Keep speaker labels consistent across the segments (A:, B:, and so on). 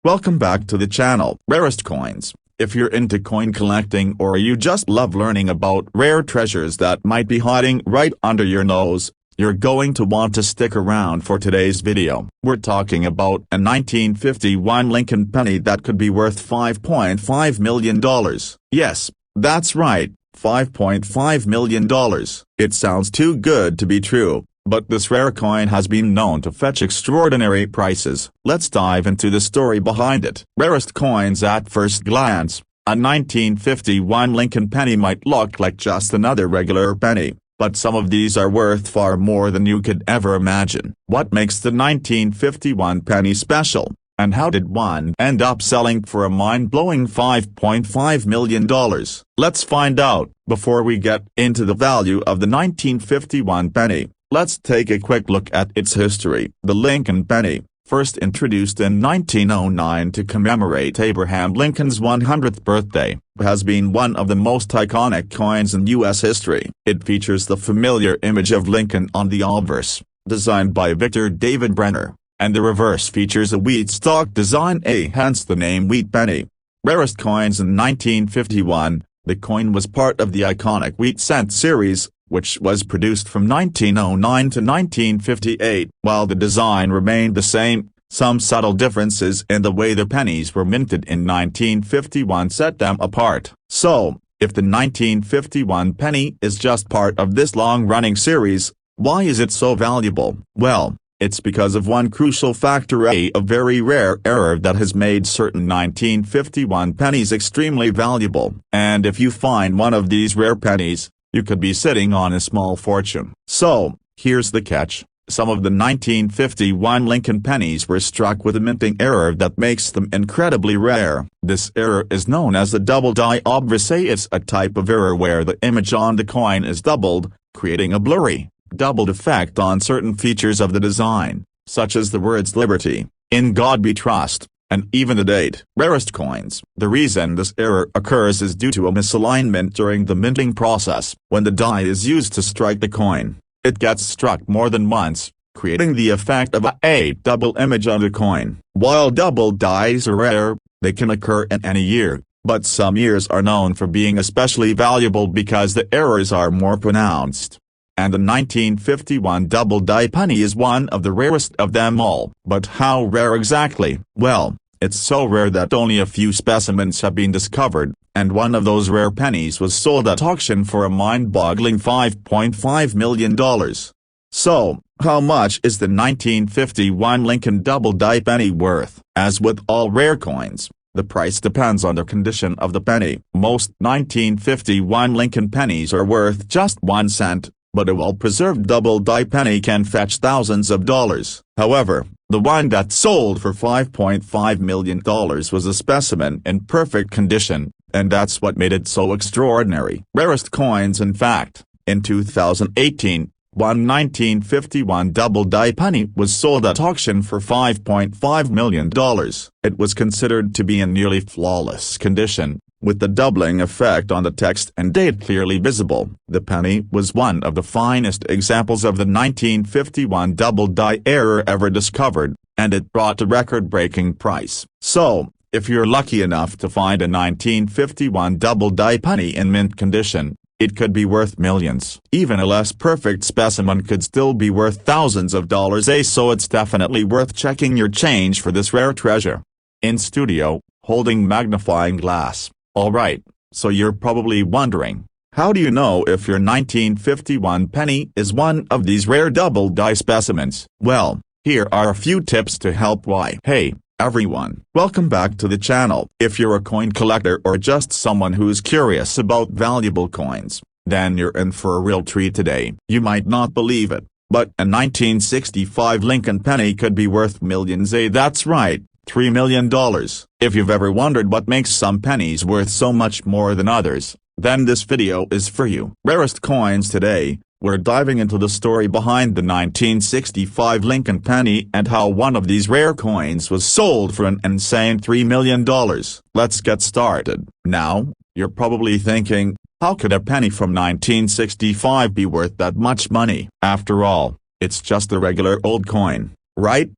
A: Welcome back to the channel. Rarest coins. If you're into coin collecting or you just love learning about rare treasures that might be hiding right under your nose, you're going to want to stick around for today's video. We're talking about a 1951 Lincoln penny that could be worth $5.5 million. Yes, that's right, $5.5 million. It sounds too good to be true, but this rare coin has been known to fetch extraordinary prices. Let's dive into the story behind it. Rarest coins. At first glance, a 1951 Lincoln penny might look like just another regular penny, but some of these are worth far more than you could ever imagine. What makes the 1951 penny special, and how did one end up selling for a mind-blowing $5.5 million? Let's find out. Before we get into the value of the 1951 penny, let's take a quick look at its history. The Lincoln penny, first introduced in 1909 to commemorate Abraham Lincoln's 100th birthday, has been one of the most iconic coins in U.S. history. It features the familiar image of Lincoln on the obverse, designed by Victor David Brenner, and the reverse features a wheat stalk design, hence the name Wheat Penny. Rarest coins. In 1951, the coin was part of the iconic Wheat Cent series, which was produced from 1909 to 1958. While the design remained the same, some subtle differences in the way the pennies were minted in 1951 set them apart. So, if the 1951 penny is just part of this long-running series, why is it so valuable? Well, it's because of one crucial factor: a very rare error that has made certain 1951 pennies extremely valuable. And if you find one of these rare pennies, you could be sitting on a small fortune. So, here's the catch. Some of the 1951 Lincoln pennies were struck with a minting error that makes them incredibly rare. This error is known as the double die obverse. It's a type of error where the image on the coin is doubled, creating a blurry, doubled effect on certain features of the design, such as the words "Liberty," "In God We Trust," and even the date. Rarest coins. The reason this error occurs is due to a misalignment during the minting process. When the die is used to strike the coin, it gets struck more than once, creating the effect of a double image on the coin. While double dies are rare, they can occur in any year, but some years are known for being especially valuable because the errors are more pronounced. And the 1951 double die penny is one of the rarest of them all. But how rare exactly? Well, it's so rare that only a few specimens have been discovered, and one of those rare pennies was sold at auction for a mind-boggling $5.5 million. So, how much is the 1951 Lincoln double die penny worth? As with all rare coins, the price depends on the condition of the penny. Most 1951 Lincoln pennies are worth just 1 cent. But a well-preserved double die penny can fetch thousands of dollars. However, the one that sold for $5.5 million was a specimen in perfect condition, and that's what made it so extraordinary. Rarest coins. In fact, in 2018, one 1951 double die penny was sold at auction for $5.5 million. It was considered to be in nearly flawless condition, with the doubling effect on the text and date clearly visible. The penny was one of the finest examples of the 1951 double die error ever discovered, and it brought a record-breaking price. So, if you're lucky enough to find a 1951 double die penny in mint condition, it could be worth millions. Even a less perfect specimen could still be worth thousands of dollars. So it's definitely worth checking your change for this rare treasure. In studio, holding magnifying glass. Alright, so you're probably wondering, how do you know if your 1951 penny is one of these rare double die specimens? Well, here are a few tips to help. Why? Hey, everyone, welcome back to the channel. If you're a coin collector or just someone who's curious about valuable coins, then you're in for a real treat today. You might not believe it, but a 1965 Lincoln penny could be worth millions. That's right, $3 million. If you've ever wondered what makes some pennies worth so much more than others, then this video is for you. Rarest coins. Today, we're diving into the story behind the 1965 Lincoln penny and how one of these rare coins was sold for an insane $3 million. Let's get started. Now, you're probably thinking, how could a penny from 1965 be worth that much money? After all, it's just a regular old coin, right?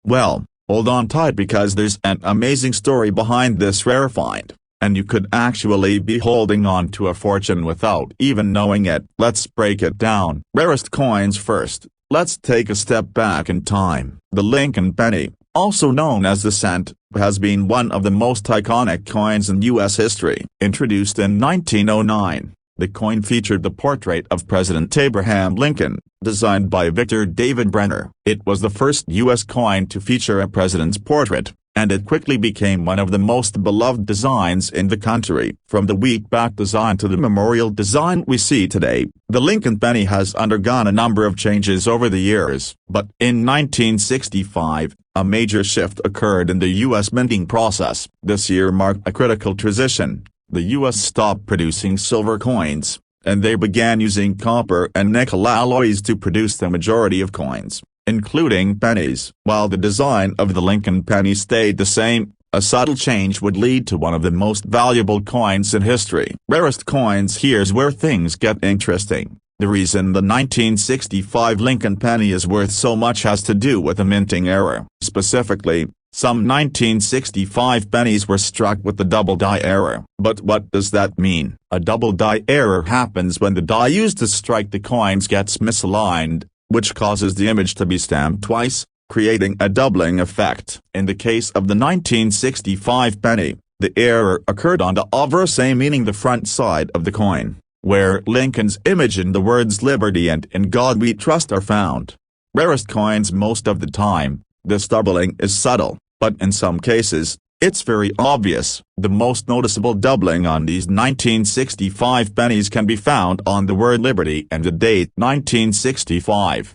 A: Well, Hold on tight because there's an amazing story behind this rare find, and you could actually be holding on to a fortune without even knowing it. Let's break it down. Rarest coins first. Let's take a step back in time. The Lincoln penny, also known as the cent, has been one of the most iconic coins in U.S. history. Introduced in 1909, the coin featured the portrait of President Abraham Lincoln, designed by Victor David Brenner. It was the first U.S. coin to feature a president's portrait, and it quickly became one of the most beloved designs in the country. From the wheatback design to the memorial design we see today, the Lincoln penny has undergone a number of changes over the years. But in 1965, a major shift occurred in the U.S. minting process. This year marked a critical transition. The U.S. stopped producing silver coins, and they began using copper and nickel alloys to produce the majority of coins, including pennies. While the design of the Lincoln penny stayed the same, a subtle change would lead to one of the most valuable coins in history. Rarest coins. Here's where things get interesting. The reason the 1965 Lincoln penny is worth so much has to do with the minting error. Specifically, some 1965 pennies were struck with the double die error. But what does that mean? A double die error happens when the die used to strike the coins gets misaligned, which causes the image to be stamped twice, creating a doubling effect. In the case of the 1965 penny, the error occurred on the obverse, meaning the front side of the coin, where Lincoln's image and the words "Liberty" and "In God We Trust" are found. Rarest coins. Most of the time, this doubling is subtle, but in some cases, it's very obvious. The most noticeable doubling on these 1965 pennies can be found on the word "Liberty" and the date 1965.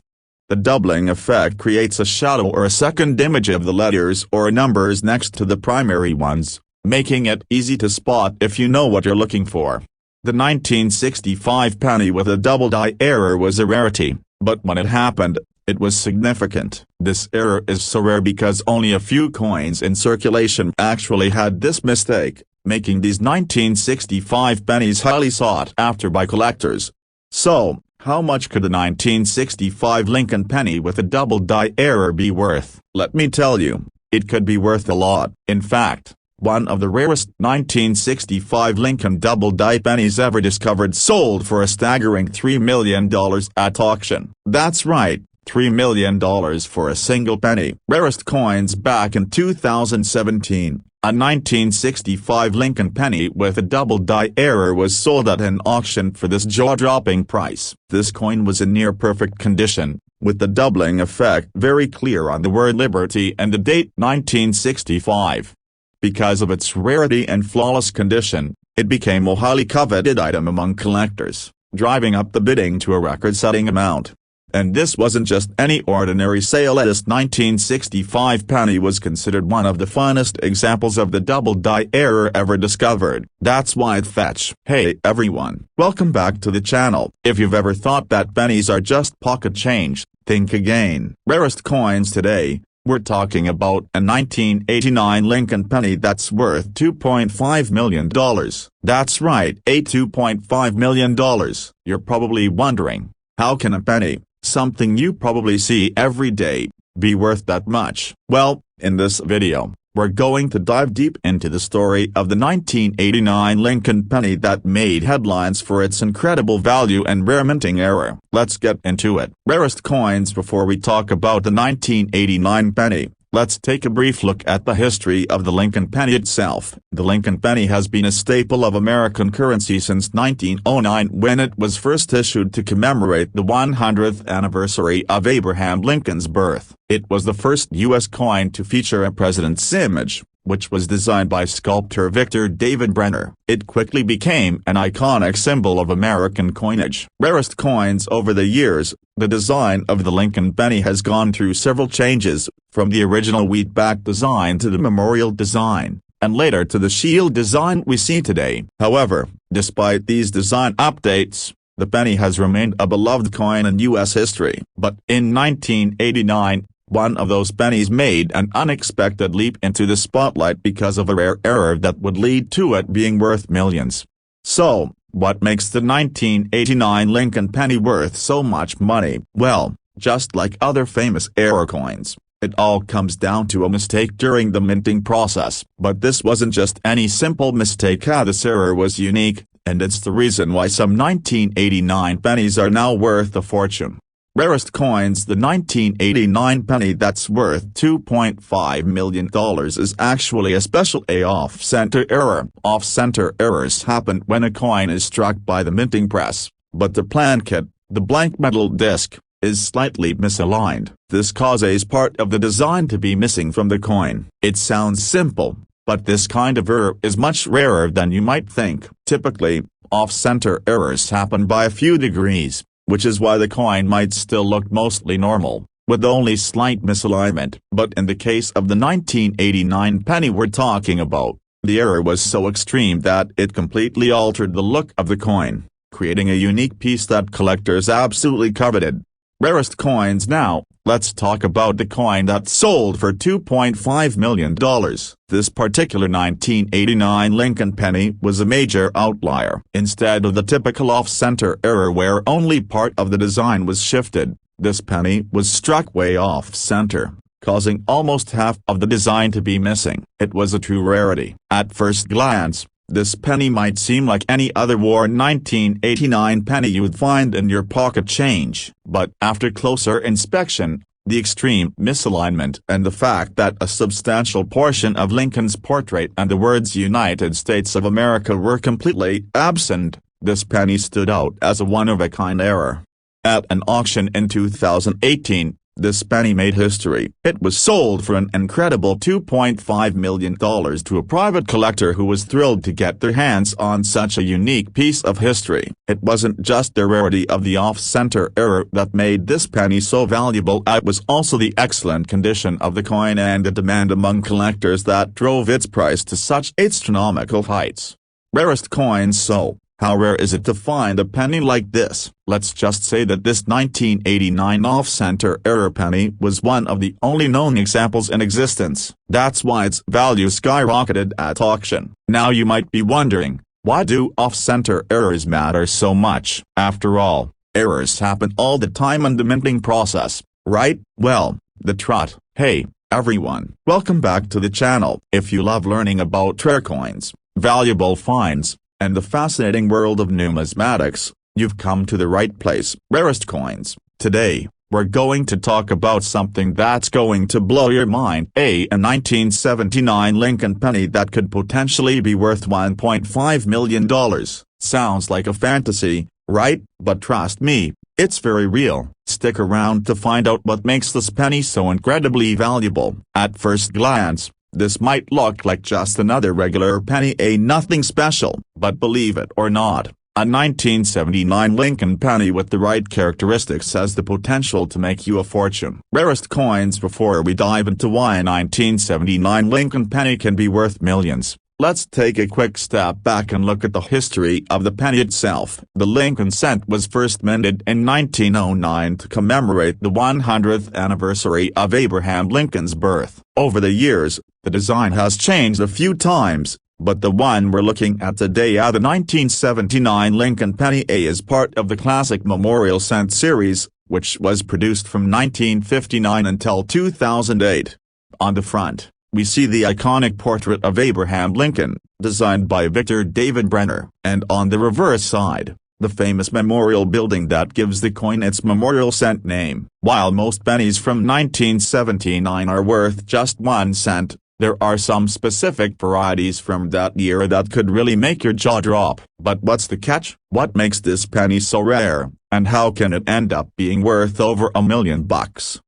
A: The doubling effect creates a shadow or a second image of the letters or numbers next to the primary ones, making it easy to spot if you know what you're looking for. The 1965 penny with a double die error was a rarity, but when it happened, it was significant. This error is so rare because only a few coins in circulation actually had this mistake, making these 1965 pennies highly sought after by collectors. So, how much could the 1965 Lincoln penny with a double die error be worth? Let me tell you, it could be worth a lot. In fact, one of the rarest 1965 Lincoln double die pennies ever discovered sold for a staggering $3 million at auction. That's right, $3 million for a single penny. Rarest coins. Back in 2017, a 1965 Lincoln penny with a double die error was sold at an auction for this jaw-dropping price. This coin was in near-perfect condition, with the doubling effect very clear on the word "Liberty" and the date 1965. Because of its rarity and flawless condition, it became a highly coveted item among collectors, driving up the bidding to a record-setting amount. And this wasn't just any ordinary sale. This 1965 penny was considered one of the finest examples of the double die error ever discovered. That's why it fetched. Hey everyone, welcome back to the channel. If you've ever thought that pennies are just pocket change, think again. Rarest coins. Today, we're talking about a 1989 Lincoln penny that's worth $2.5 million. That's right, $2.5 million. You're probably wondering, how can a penny, something you probably see every day, be worth that much? Well, in this video, we're going to dive deep into the story of the 1989 Lincoln penny that made headlines for its incredible value and rare minting error. Let's get into it. Rarest coins. Before we talk about the 1989 penny, let's take a brief look at the history of the Lincoln penny itself. The Lincoln penny has been a staple of American currency since 1909, when it was first issued to commemorate the 100th anniversary of Abraham Lincoln's birth. It was the first U.S. coin to feature a president's image, which was designed by sculptor Victor David Brenner. It quickly became an iconic symbol of American coinage. Rarest coins. Over the years, the design of the Lincoln penny has gone through several changes, from the original wheatback design to the memorial design, and later to the shield design we see today. However, despite these design updates, the penny has remained a beloved coin in U.S. history. But in 1989, one of those pennies made an unexpected leap into the spotlight because of a rare error that would lead to it being worth millions. So, what makes the 1989 Lincoln penny worth so much money? Well, just like other famous error coins, It all comes down to a mistake during the minting process. But this wasn't just any simple mistake. This error was unique, and it's the reason why some 1989 pennies are now worth a fortune. Rarest coins. The 1989 penny that's worth $2.5 million is actually a special off-center error. Off-center errors happen when a coin is struck by the minting press, but the plant kit, the blank metal disc, is slightly misaligned. This causes part of the design to be missing from the coin. It sounds simple, but this kind of error is much rarer than you might think. Typically, off-center errors happen by a few degrees, which is why the coin might still look mostly normal, with only slight misalignment. But in the case of the 1989 penny we're talking about, the error was so extreme that it completely altered the look of the coin, creating a unique piece that collectors absolutely coveted. Rarest coins. Now, let's talk about the coin that sold for $2.5 million. This particular 1989 Lincoln penny was a major outlier. Instead of the typical off-center error where only part of the design was shifted, this penny was struck way off-center, causing almost half of the design to be missing. It was a true rarity. At first glance, this penny might seem like any other worn 1989 penny you'd find in your pocket change, but after closer inspection, the extreme misalignment and the fact that a substantial portion of Lincoln's portrait and the words United States of America were completely absent, this penny stood out as a one-of-a-kind error. At an auction in 2018, this penny made history. It was sold for an incredible $2.5 million to a private collector who was thrilled to get their hands on such a unique piece of history. It wasn't just the rarity of the off-center error that made this penny so valuable. It was also the excellent condition of the coin and the demand among collectors that drove its price to such astronomical heights. Rarest coins. So, how rare is it to find a penny like this? Let's just say that this 1989 off-center error penny was one of the only known examples in existence. That's why its value skyrocketed at auction. Now you might be wondering, why do off-center errors matter so much? After all, errors happen all the time in the minting process, right? Well, the trot. Hey, everyone. Welcome back to the channel. If you love learning about rare coins, valuable finds, and the fascinating world of numismatics, you've come to the right place. Rarest coins. Today, we're going to talk about something that's going to blow your mind. A 1979 Lincoln penny that could potentially be worth $1.5 million. Sounds like a fantasy, right? But trust me, it's very real. Stick around to find out what makes this penny so incredibly valuable. At first glance, this might look like just another regular penny, nothing special, but believe it or not, a 1979 Lincoln penny with the right characteristics has the potential to make you a fortune. Rarest coins. Before we dive into why a 1979 Lincoln penny can be worth millions, let's take a quick step back and look at the history of the penny itself. The Lincoln cent was first minted in 1909 to commemorate the 100th anniversary of Abraham Lincoln's birth. Over the years, the design has changed a few times, but the one we're looking at today, the 1979 Lincoln penny, is part of the classic Memorial Cent series, which was produced from 1959 until 2008. On the front, we see the iconic portrait of Abraham Lincoln, designed by Victor David Brenner, and on the reverse side, the famous memorial building that gives the coin its Memorial Cent name. While most pennies from 1979 are worth just 1 cent, there are some specific varieties from that year that could really make your jaw drop. But what's the catch? What makes this penny so rare, and how can it end up being worth over $1 million?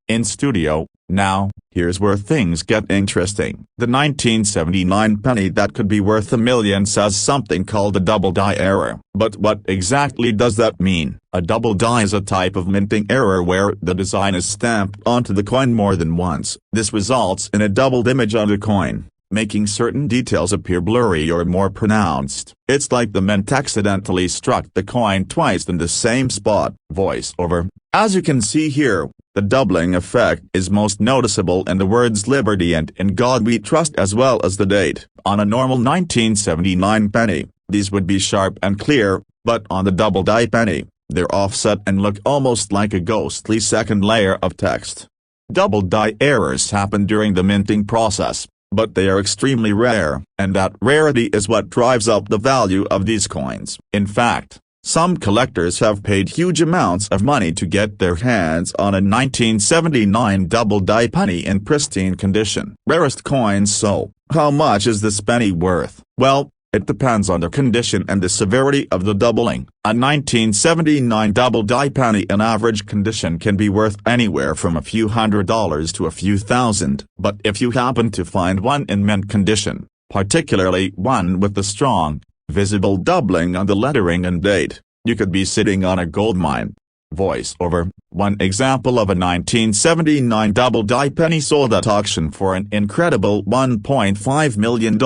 A: In studio, now, here's where things get interesting. The 1979 penny that could be worth $1 million has something called a double die error. But what exactly does that mean? A double die is a type of minting error where the design is stamped onto the coin more than once. This results in a doubled image on the coin, making certain details appear blurry or more pronounced. It's like the mint accidentally struck the coin twice in the same spot. Voiceover. As you can see here, the doubling effect is most noticeable in the words Liberty and In God We Trust, as well as the date. On a normal 1979 penny, these would be sharp and clear, but on the double die penny, they're offset and look almost like a ghostly second layer of text. Double die errors happen during the minting process, but they are extremely rare, and that rarity is what drives up the value of these coins. In fact, some collectors have paid huge amounts of money to get their hands on a 1979 double die penny in pristine condition. Rarest coins. So, how much is this penny worth? Well, it depends on the condition and the severity of the doubling. A 1979 double die penny in average condition can be worth anywhere from a few $100s to a few thousand. But if you happen to find one in mint condition, particularly one with the strong, visible doubling on the lettering and date, you could be sitting on a gold mine. Voiceover. One example of a 1979 double die penny sold at auction for an incredible $1.5 million.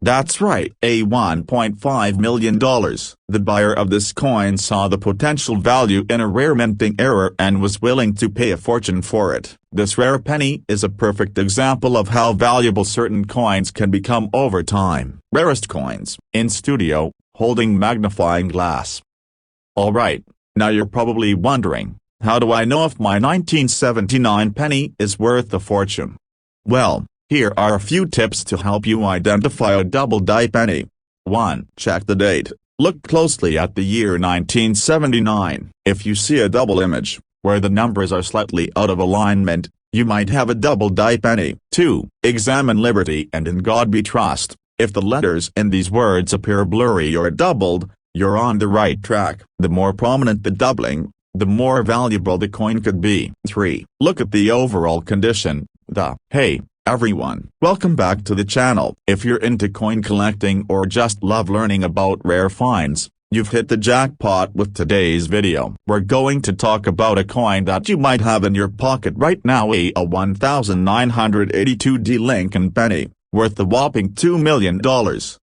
A: That's right, a $1.5 million. The buyer of this coin saw the potential value in a rare minting error and was willing to pay a fortune for it. This rare penny is a perfect example of how valuable certain coins can become over time. Rarest coins. In studio, holding magnifying glass. Alright. Now you're probably wondering, how do I know if my 1979 penny is worth a fortune? Well, here are a few tips to help you identify a double die penny. 1. Check the date. Look closely at the year 1979. If you see a double image, where the numbers are slightly out of alignment, you might have a double die penny. 2. Examine Liberty and In God We Trust. If the letters in these words appear blurry or doubled, you're on the right track. The more prominent the doubling, the more valuable the coin could be. 3. Look at the overall condition. Hey, everyone. Welcome back to the channel. If you're into coin collecting or just love learning about rare finds, you've hit the jackpot with today's video. We're going to talk about a coin that you might have in your pocket right now, a 1982 Lincoln penny, worth a whopping $2 million.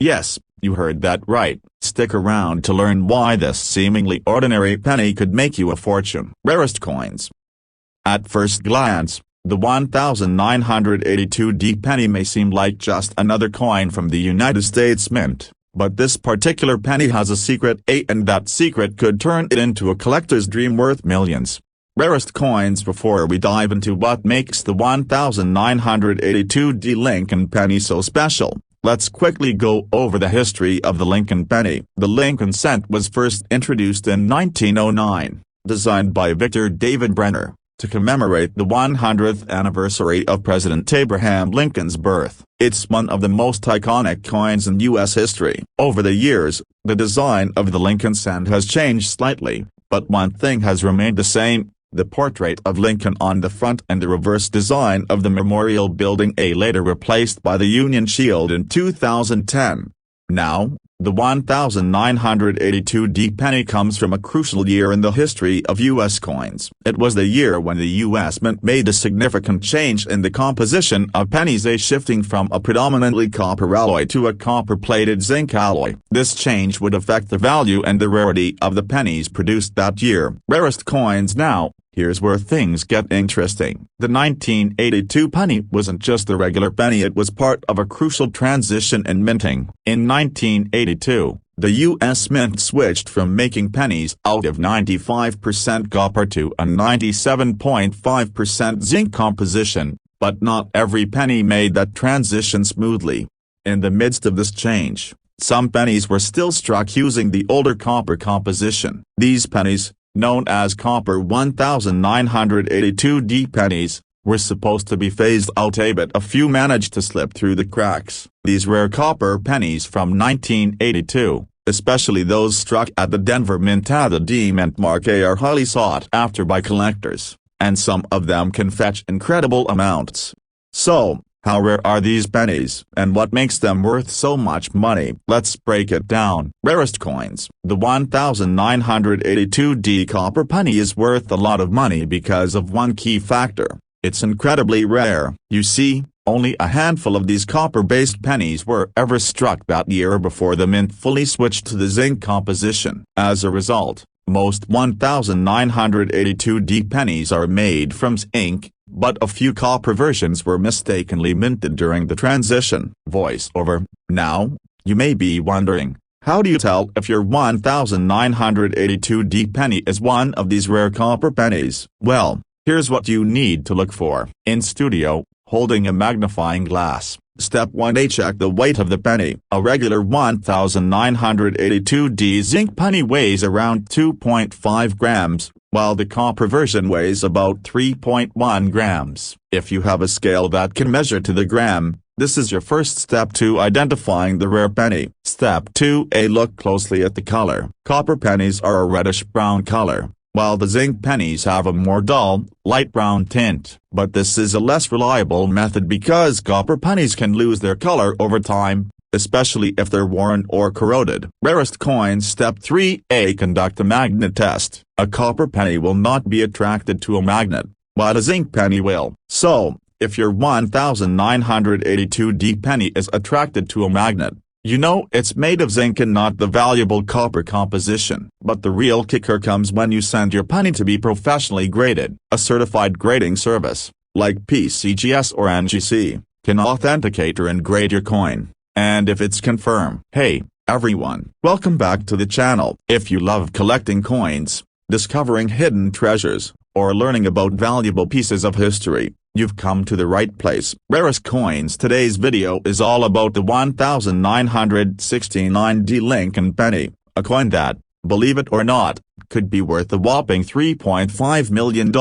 A: Yes, you heard that right. Stick around to learn why this seemingly ordinary penny could make you a fortune. Rarest coins. At first glance, the 1982 penny may seem like just another coin from the United States Mint, but this particular penny has a secret, and that secret could turn it into a collector's dream worth millions. Rarest coins. Before we dive into what makes the 1982 Lincoln penny so special, let's quickly go over the history of the Lincoln penny. The Lincoln cent was first introduced in 1909, designed by Victor David Brenner, to commemorate the 100th anniversary of President Abraham Lincoln's birth. It's one of the most iconic coins in U.S. history. Over the years, the design of the Lincoln cent has changed slightly, but one thing has remained the same: the portrait of Lincoln on the front and the reverse design of the Memorial Building, later replaced by the Union Shield in 2010. Now, the 1982 penny comes from a crucial year in the history of U.S. coins. It was the year when the U.S. Mint made a significant change in the composition of pennies, shifting from a predominantly copper alloy to a copper-plated zinc alloy. This change would affect the value and the rarity of the pennies produced that year. Rarest coins. Now, here's where things get interesting. The 1982 penny wasn't just a regular penny, it was part of a crucial transition in minting. In 1982, the U.S. Mint switched from making pennies out of 95% copper to a 97.5% zinc composition, but not every penny made that transition smoothly. In the midst of this change, some pennies were still struck using the older copper composition. These pennies, known as copper 1982 pennies, were supposed to be phased out, but a few managed to slip through the cracks. These rare copper pennies from 1982, especially those struck at the Denver Mint at the D-Mint mark, are highly sought after by collectors, and some of them can fetch incredible amounts. So, how rare are these pennies, and what makes them worth so much money? Let's break it down. Rarest coins. The 1982 copper penny is worth a lot of money because of one key factor: it's incredibly rare. You see, only a handful of these copper-based pennies were ever struck that year before the mint fully switched to the zinc composition. As a result, most 1982 pennies are made from zinc, but a few copper versions were mistakenly minted during the transition. Voiceover. Now, you may be wondering, how do you tell if your 1982 penny is one of these rare copper pennies? Well, Here's what you need to look for. In studio, holding a magnifying glass. Step 1a. Check the weight of the penny. A regular 1982D zinc penny weighs around 2.5 grams, while the copper version weighs about 3.1 grams. If you have a scale that can measure to the gram, this is your first step to identifying the rare penny. Step 2a. Look closely at the color. Copper pennies are a reddish-brown color, while the zinc pennies have a more dull, light brown tint. But this is a less reliable method because copper pennies can lose their color over time, especially if they're worn or corroded. Rarest coins. Step 3a. Conduct a magnet test. A copper penny will not be attracted to a magnet, while a zinc penny will. So, if your 1982D penny is attracted to a magnet, you know it's made of zinc and not the valuable copper composition. But the real kicker comes when you send your penny to be professionally graded. A certified grading service, like PCGS or NGC, can authenticate and grade your coin. And if it's confirmed. Hey, everyone, welcome back to the channel. If you love collecting coins, discovering hidden treasures, or learning about valuable pieces of history, you've come to the right place. Rarest coins. Today's video is all about the 1969D Lincoln penny, a coin that, believe it or not, could be worth a whopping $3.5 million.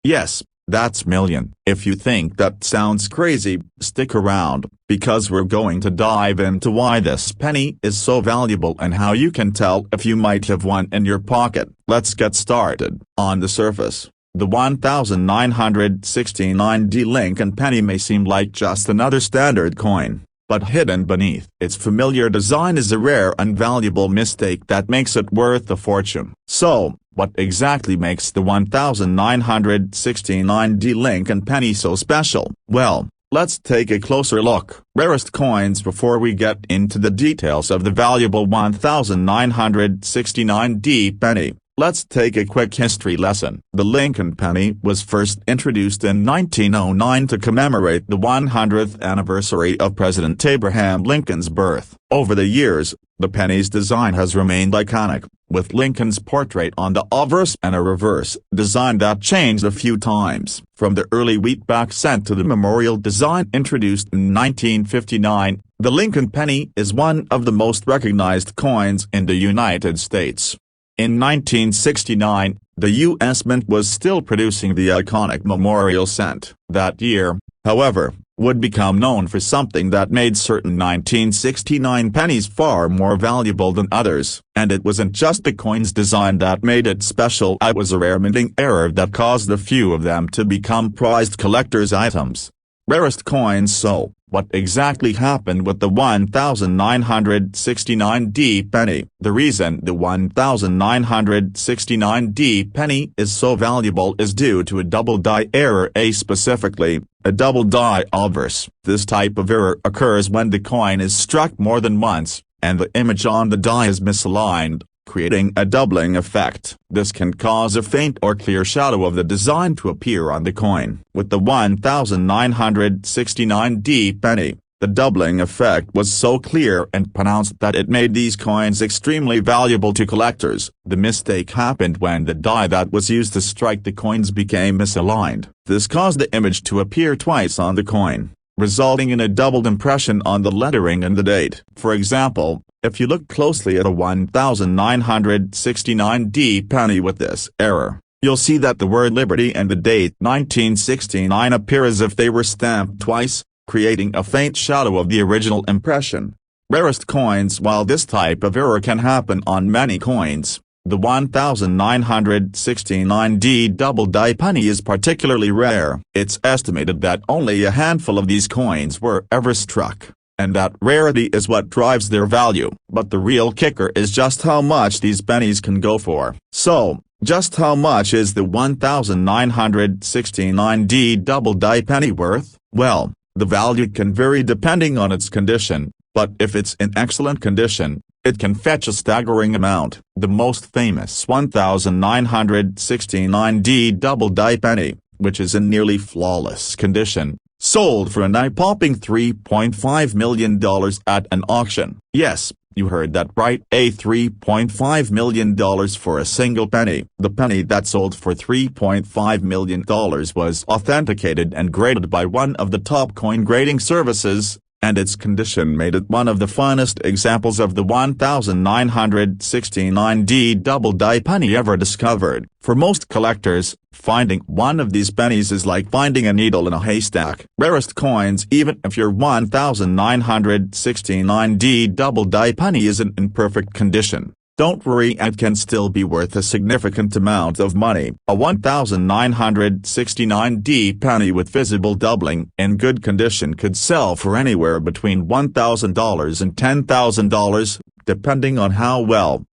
A: Yes, that's million. If you think that sounds crazy, stick around, because we're going to dive into why this penny is so valuable and how you can tell if you might have one in your pocket. Let's get started. On the surface, the 1969D Lincoln penny may seem like just another standard coin, but hidden beneath its familiar design is a rare and valuable mistake that makes it worth a fortune. So, what exactly makes the 1969D Lincoln penny so special? Well, let's take a closer look. Rarest coins. Before we get into the details of the valuable 1969D penny, let's take a quick history lesson. The Lincoln penny was first introduced in 1909 to commemorate the 100th anniversary of President Abraham Lincoln's birth. Over the years, the penny's design has remained iconic, with Lincoln's portrait on the obverse and a reverse design that changed a few times. From the early wheatback cent to the memorial design introduced in 1959, the Lincoln penny is one of the most recognized coins in the United States. In 1969, the U.S. Mint was still producing the iconic memorial cent. That year, however, would become known for something that made certain 1969 pennies far more valuable than others. And it wasn't just the coin's design that made it special. It was a rare minting error that caused a few of them to become prized collector's items. Rarest coins. So, what exactly happened with the 1969D penny? The reason the 1969D penny is so valuable is due to a double die error. Specifically, a double die obverse. This type of error occurs when the coin is struck more than once, and the image on the die is misaligned, creating a doubling effect. This can cause a faint or clear shadow of the design to appear on the coin. With the 1969D penny, the doubling effect was so clear and pronounced that it made these coins extremely valuable to collectors. The mistake happened when the die that was used to strike the coins became misaligned. This caused the image to appear twice on the coin, resulting in a doubled impression on the lettering and the date. For example, if you look closely at a 1969D penny with this error, you'll see that the word Liberty and the date 1969 appear as if they were stamped twice, creating a faint shadow of the original impression. Rarest coins. While this type of error can happen on many coins, the 1969D double die penny is particularly rare. It's estimated that only a handful of these coins were ever struck, and that rarity is what drives their value. But the real kicker is just how much these pennies can go for. So, just how much is the 1969D double die penny worth? Well, the value can vary depending on its condition, but if it's in excellent condition, it can fetch a staggering amount. The most famous 1969D double die penny, which is in nearly flawless condition, sold for an eye-popping $3.5 million at an auction. Yes, you heard that right, a $3.5 million for a single penny. The penny that sold for $3.5 million was authenticated and graded by one of the top coin grading services, and its condition made it one of the finest examples of the 1969D double-die penny ever discovered. For most collectors, finding one of these pennies is like finding a needle in a haystack. Rarest coins. Even if your 1969D double-die penny isn't in perfect condition, don't worry, it can still be worth a significant amount of money. A 1969D penny with visible doubling in good condition could sell for anywhere between $1,000 and $10,000, depending on how well